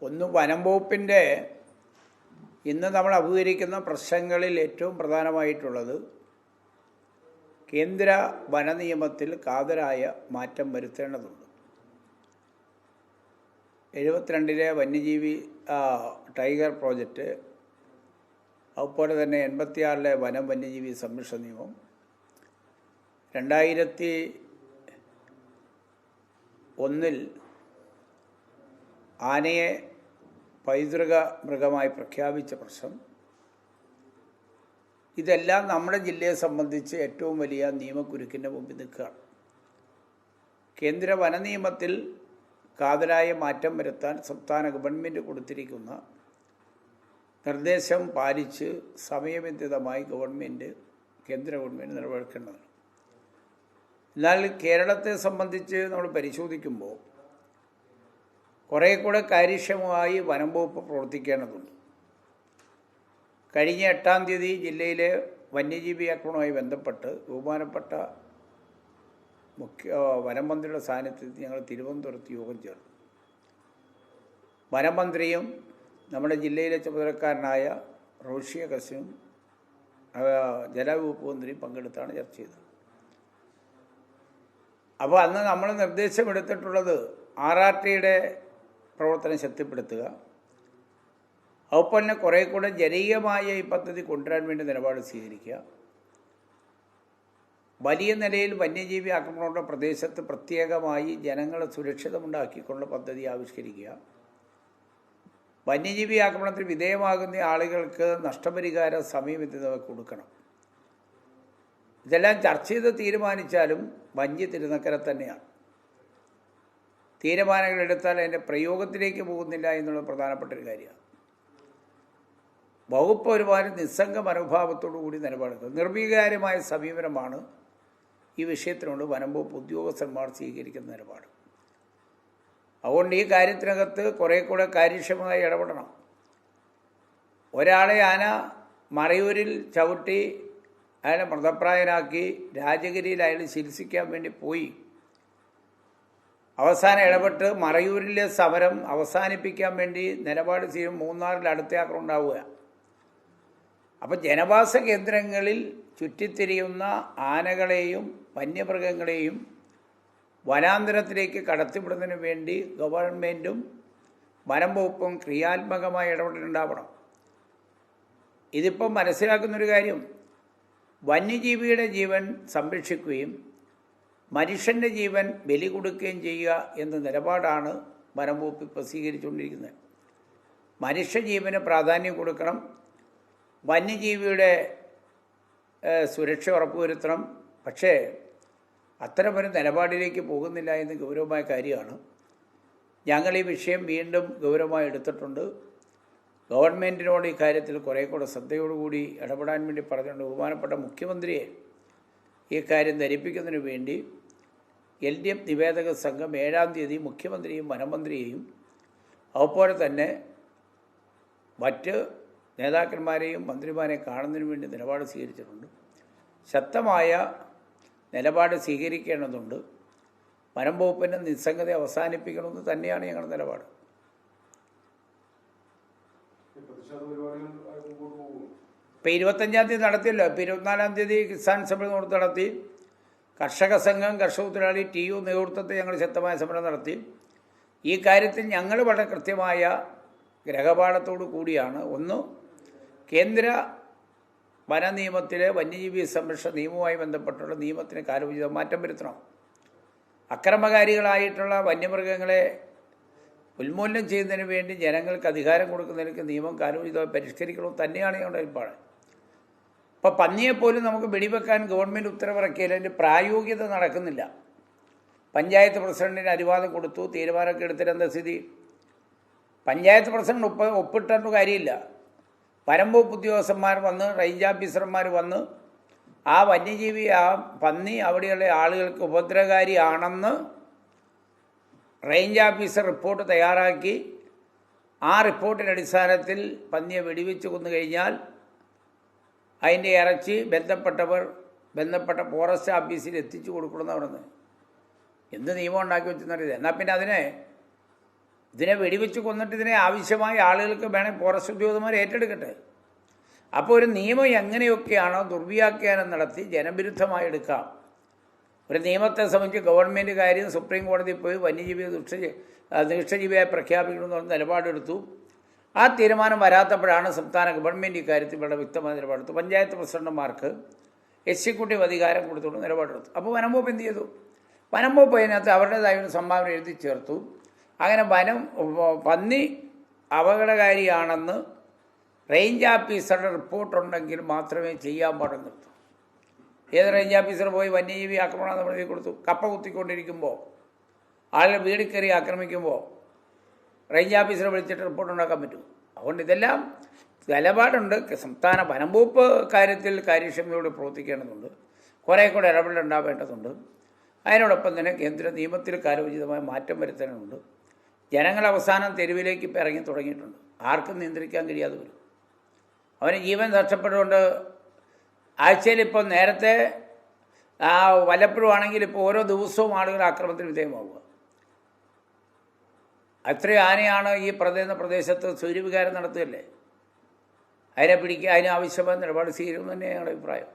ഒന്ന് വനം വകുപ്പിൻ്റെ ഇന്ന് നമ്മൾ അഭിമുഖീകരിക്കുന്ന പ്രശ്നങ്ങളിൽ ഏറ്റവും പ്രധാനമായിട്ടുള്ളത് കേന്ദ്ര വനനിയമത്തിൽ കാതലായ മാറ്റം വരുത്തേണ്ടതുണ്ട്. 72 വന്യജീവി ടൈഗർ പ്രോജക്റ്റ്, അതുപോലെ തന്നെ 86 വനം വന്യജീവി സംരക്ഷണ നിയമം, 2001 ആനയെ പൈതൃക മൃഗമായി പ്രഖ്യാപിച്ച പ്രശ്നം, ഇതെല്ലാം നമ്മുടെ ജില്ലയെ സംബന്ധിച്ച് ഏറ്റവും വലിയ നിയമക്കുരുക്കിൻ്റെ മുമ്പിൽ നിൽക്കുകയാണ്. കേന്ദ്ര വനനിയമത്തിൽ കാതലായ മാറ്റം വരുത്താൻ സംസ്ഥാന ഗവൺമെൻറ് കൊടുത്തിരിക്കുന്ന നിർദ്ദേശം പാലിച്ച് സമയബന്ധിതമായി കേന്ദ്ര ഗവൺമെൻറ് നിലനിൽക്കേണ്ടതാണ്. എന്നാൽ കേരളത്തെ സംബന്ധിച്ച് നമ്മൾ പരിശോധിക്കുമ്പോൾ കുറേ കൂടെ കാര്യക്ഷമമായി വനം വകുപ്പ് പ്രവർത്തിക്കേണ്ടതുണ്ട്. കഴിഞ്ഞ 8-ാം തീയതി ജില്ലയിലെ വന്യജീവി ആക്രമണവുമായി ബന്ധപ്പെട്ട് ബഹുമാനപ്പെട്ട വനം മന്ത്രിയുടെ സാന്നിധ്യത്തിൽ ഞങ്ങൾ തിരുവനന്തപുരത്ത് യോഗം ചേർന്നു. വനം മന്ത്രിയും നമ്മുടെ ജില്ലയിലെ ചുമതലക്കാരനായ റോഷി അഗസ്റ്റിനും ജലവകുപ്പ് മന്ത്രിയും പങ്കെടുത്താണ് ചർച്ച ചെയ്തത്. അപ്പോൾ അന്ന് നമ്മൾ നിർദ്ദേശമെടുത്തിട്ടുള്ളത് RRTയുടെ പ്രവർത്തനം ശക്തിപ്പെടുത്തുക, അതുപോലെ തന്നെ കുറേ കൂടെ ജനകീയമായ ഈ പദ്ധതി കൊണ്ടുവരാൻ വേണ്ടി നിലപാട് സ്വീകരിക്കുക, വലിയ നിലയിൽ വന്യജീവി ആക്രമണമുള്ള പ്രദേശത്ത് പ്രത്യേകമായി ജനങ്ങളെ സുരക്ഷിതമുണ്ടാക്കിക്കൊണ്ടുള്ള പദ്ധതി ആവിഷ്കരിക്കുക, വന്യജീവി ആക്രമണത്തിന് വിധേയമാകുന്ന ആളുകൾക്ക് നഷ്ടപരിഹാരം സമയബന്ധിതമായി കൊടുക്കണം. ഇതെല്ലാം ചർച്ച ചെയ്ത് തീരുമാനിച്ചാലും വഞ്ചി തിരുനക്കര തന്നെയാണ്. തീരുമാനങ്ങൾ എടുത്താൽ അതിൻ്റെ പ്രയോഗത്തിലേക്ക് പോകുന്നില്ല എന്നുള്ളത് പ്രധാനപ്പെട്ട ഒരു കാര്യമാണ്. വകുപ്പ് ഒരുപാട് നിസ്സംഗ മനോഭാവത്തോടു കൂടി നിലപാടെടുക്കും. നിർവികാരമായ സമീപനമാണ് ഈ വിഷയത്തിനോട് വനം വകുപ്പ് ഉദ്യോഗസ്ഥന്മാർ സ്വീകരിക്കുന്ന നിലപാട്. അതുകൊണ്ട് ഈ കാര്യത്തിനകത്ത് കുറേ കൂടെ കാര്യക്ഷമമായി ഇടപെടണം. ഒരാളെ ആന മറയൂരിൽ ചവിട്ടി അയാളെ മൃതപ്രായനാക്കി രാജഗിരിയിൽ അയാൾ ചികിത്സിക്കാൻ വേണ്ടി പോയി, അവസാനം ഇടപെട്ട് മറയൂരിലെ സമരം അവസാനിപ്പിക്കാൻ വേണ്ടി നിലപാട് ചെയ്യും. മൂന്നാറിൽ അടുത്ത ആക്രമണം ഉണ്ടാവുക. അപ്പം ജനവാസ കേന്ദ്രങ്ങളിൽ ചുറ്റിത്തിരിയുന്ന ആനകളെയും വന്യമൃഗങ്ങളെയും വനാന്തരത്തിലേക്ക് കടത്തിവിടുന്നതിന് വേണ്ടി ഗവൺമെൻറ്റും വനം വകുപ്പും ക്രിയാത്മകമായി ഇടപെടലുണ്ടാവണം. ഇതിപ്പം മനസ്സിലാക്കുന്നൊരു കാര്യം, വന്യജീവിയുടെ ജീവൻ സംരക്ഷിക്കുകയും മനുഷ്യൻ്റെ ജീവൻ ബലി കൊടുക്കുകയും ചെയ്യുക എന്ന നിലപാടാണ് വനം വകുപ്പ് ഇപ്പോൾ സ്വീകരിച്ചുകൊണ്ടിരിക്കുന്നത്. മനുഷ്യജീവന് പ്രാധാന്യം കൊടുക്കണം, വന്യജീവിയുടെ സുരക്ഷ ഉറപ്പുവരുത്തണം. പക്ഷേ അത്തരമൊരു നിലപാടിലേക്ക് പോകുന്നില്ല എന്ന് ഗൗരവമായ കാര്യമാണ്. ഞങ്ങൾ ഈ വിഷയം വീണ്ടും ഗൗരവമായി എടുത്തിട്ടുണ്ട്. ഗവൺമെൻറ്റിനോട് ഈ കാര്യത്തിൽ കുറേ കൂടെ ശ്രദ്ധയോടുകൂടി ഇടപെടാൻ വേണ്ടി പറഞ്ഞുകൊണ്ട് ബഹുമാനപ്പെട്ട മുഖ്യമന്ത്രിയെ ഈ കാര്യം ധരിപ്പിക്കുന്നതിന് വേണ്ടി LDF നിവേദക സംഘം 7-ാം തീയതി മുഖ്യമന്ത്രിയും വനമന്ത്രിയെയും അതുപോലെ തന്നെ മറ്റ് നേതാക്കന്മാരെയും മന്ത്രിമാരെയും കാണുന്നതിന് വേണ്ടി നിലപാട് സ്വീകരിച്ചിട്ടുണ്ട്. ശക്തമായ നിലപാട് സ്വീകരിക്കേണ്ടതുണ്ട്. വനം വകുപ്പിൻ്റെ നിസ്സംഗത അവസാനിപ്പിക്കണമെന്ന് തന്നെയാണ് ഞങ്ങളുടെ നിലപാട്. ഇപ്പോൾ 25-ാം തീയതി നടത്തിയല്ലോ. ഇപ്പോൾ 24-ാം തീയതി കിസാൻ സമരം നടത്തി. കർഷക സംഘം, കർഷക തൊഴിലാളി TU നേതൃത്വത്തിൽ ഞങ്ങൾ ശക്തമായ സമരം നടത്തി. ഈ കാര്യത്തിൽ ഞങ്ങൾ വളരെ കൃത്യമായ ഗ്രഹപാഠത്തോടു കൂടിയാണ്. ഒന്ന്, കേന്ദ്ര വനനിയമത്തിലെ വന്യജീവി സംരക്ഷണ നിയമവുമായി ബന്ധപ്പെട്ടുള്ള നിയമത്തിന് കാലോചിത മാറ്റം വരുത്തണം. അക്രമകാരികളായിട്ടുള്ള വന്യമൃഗങ്ങളെ ഉന്മൂലനം ചെയ്യുന്നതിന് വേണ്ടി ജനങ്ങൾക്ക് അധികാരം കൊടുക്കുന്നതിലേക്ക് നിയമം കാലോചിതമായി പരിഷ്കരിക്കണമെന്ന് തന്നെയാണ് ഞങ്ങളുടെ അഭിപ്രായം. ഇപ്പോൾ പന്നിയെപ്പോലും നമുക്ക് വെടിവെക്കാൻ ഗവൺമെൻറ് ഉത്തരവിറക്കിയാൽ അതിൻ്റെ പ്രായോഗികത നടക്കുന്നില്ല. പഞ്ചായത്ത് പ്രസിഡന്റിന് അനുവാദം കൊടുത്തു, തീരുമാനമൊക്കെ എടുത്തിട്ടെന്താ സ്ഥിതി? പഞ്ചായത്ത് പ്രസിഡന്റ് ഒപ്പിട്ടൊന്നും കാര്യമില്ല. വനം വകുപ്പ് ഉദ്യോഗസ്ഥന്മാർ വന്ന്, റേഞ്ച് ഓഫീസർമാർ വന്ന് ആ വന്യജീവി, ആ പന്നി അവിടെയുള്ള ആളുകൾക്ക് ഉപദ്രവകാരിയാണെന്ന് റേഞ്ച് ഓഫീസർ റിപ്പോർട്ട് തയ്യാറാക്കി ആ റിപ്പോർട്ടിൻ്റെ അടിസ്ഥാനത്തിൽ പന്നിയെ വെടിവെച്ച് കൊന്നു കഴിഞ്ഞാൽ അതിൻ്റെ ഇറച്ചി ബന്ധപ്പെട്ട ഫോറസ്റ്റ് ഓഫീസിൽ എത്തിച്ചു കൊടുക്കണമെന്ന് പറഞ്ഞത് എന്ത് നിയമം ഉണ്ടാക്കി വെച്ചെന്നറിയില്ല. എന്നാൽ പിന്നെ അതിനെ ഇതിനെ വെടിവെച്ച് കൊന്നിട്ട് ഇതിനെ ആവശ്യമായ ആളുകൾക്ക് വേണമെങ്കിൽ ഫോറസ്റ്റ് ഉദ്യോഗസ്ഥന്മാർ ഏറ്റെടുക്കട്ടെ. അപ്പോൾ ഒരു നിയമം എങ്ങനെയൊക്കെയാണോ ദുർവ്യാഖ്യാനം നടത്തി ജനവിരുദ്ധമായി എടുക്കാം. ഒരു നിയമത്തെ സംബന്ധിച്ച് ഗവൺമെൻറ് കാര്യം സുപ്രീം കോടതിയിൽ പോയി വന്യജീവിയെ നിഷ്ഠജീവിയായി പ്രഖ്യാപിക്കണമെന്നുള്ള നിലപാടെടുത്തു. ആ തീരുമാനം വരാത്തപ്പോഴാണ് സംസ്ഥാന ഗവൺമെൻറ് ഇക്കാര്യത്തിൽ വളരെ വ്യക്തമായ നിലപാടെടുത്തു. പഞ്ചായത്ത് പ്രസിഡന്റുമാർക്ക് എക്സിക്യൂട്ടീവ് അധികാരം കൊടുത്തുകൊണ്ട് നിലപാടെടുത്തു. അപ്പോൾ വനം വകുപ്പ് എന്ത് ചെയ്തു? വനം വകുപ്പ് അതിനകത്ത് അവരുടേതായ ഒരു സംഭാവന എഴുതി ചേർത്തു. അങ്ങനെ പന്നി അപകടകാരിയാണെന്ന് റേഞ്ച് ഓഫീസറുടെ റിപ്പോർട്ടുണ്ടെങ്കിൽ മാത്രമേ ചെയ്യാൻ പാടുള്ളൂ. ഏത് റേഞ്ച് ഓഫീസർ പോയി വന്യജീവി ആക്രമണം നമ്മൾ എഴുതി കൊടുത്തു? കപ്പ കുത്തിക്കൊണ്ടിരിക്കുമ്പോൾ, ആളുകൾ വീടിൽ കയറി ആക്രമിക്കുമ്പോൾ റേഞ്ച് ഓഫീസറെ വിളിച്ചിട്ട് റിപ്പോർട്ട് ഉണ്ടാക്കാൻ പറ്റും? അതുകൊണ്ട് ഇതെല്ലാം നിലപാടുണ്ട്. സംസ്ഥാന വനം വകുപ്പ് കാര്യത്തിൽ കാര്യക്ഷമതയോടെ പ്രവർത്തിക്കേണ്ടതുണ്ട്. കുറേ കൂടെ ഇടപെടലുണ്ടാവേണ്ടതുണ്ട്. അതിനോടൊപ്പം തന്നെ കേന്ദ്ര നിയമത്തിൽ കാലോചിതമായ മാറ്റം വരുത്താനുണ്ട്. ജനങ്ങൾ അവസാനം തെരുവിലേക്ക് ഇപ്പം ഇറങ്ങി തുടങ്ങിയിട്ടുണ്ട്. ആർക്കും നിയന്ത്രിക്കാൻ കഴിയാതെ വരും. അവന് ജീവൻ നഷ്ടപ്പെട്ടുകൊണ്ട് ആഴ്ചയിൽ ഇപ്പോൾ നേരത്തെ വല്ലപ്പോഴും ആണെങ്കിൽ ഇപ്പോൾ ഓരോ ദിവസവും ആളുകൾ ആക്രമണത്തിന് വിധേയമാവുക. അത്രയും ആനയാണ് ഈ പ്രദേശത്ത് സൂര്യവികാരം നടത്തുകയല്ലേ. അതിനെ പിടിക്കുക, അതിനാവശ്യമായ നിലപാട് സ്വീകരിക്കും തന്നെ ഞങ്ങളുടെ അഭിപ്രായം.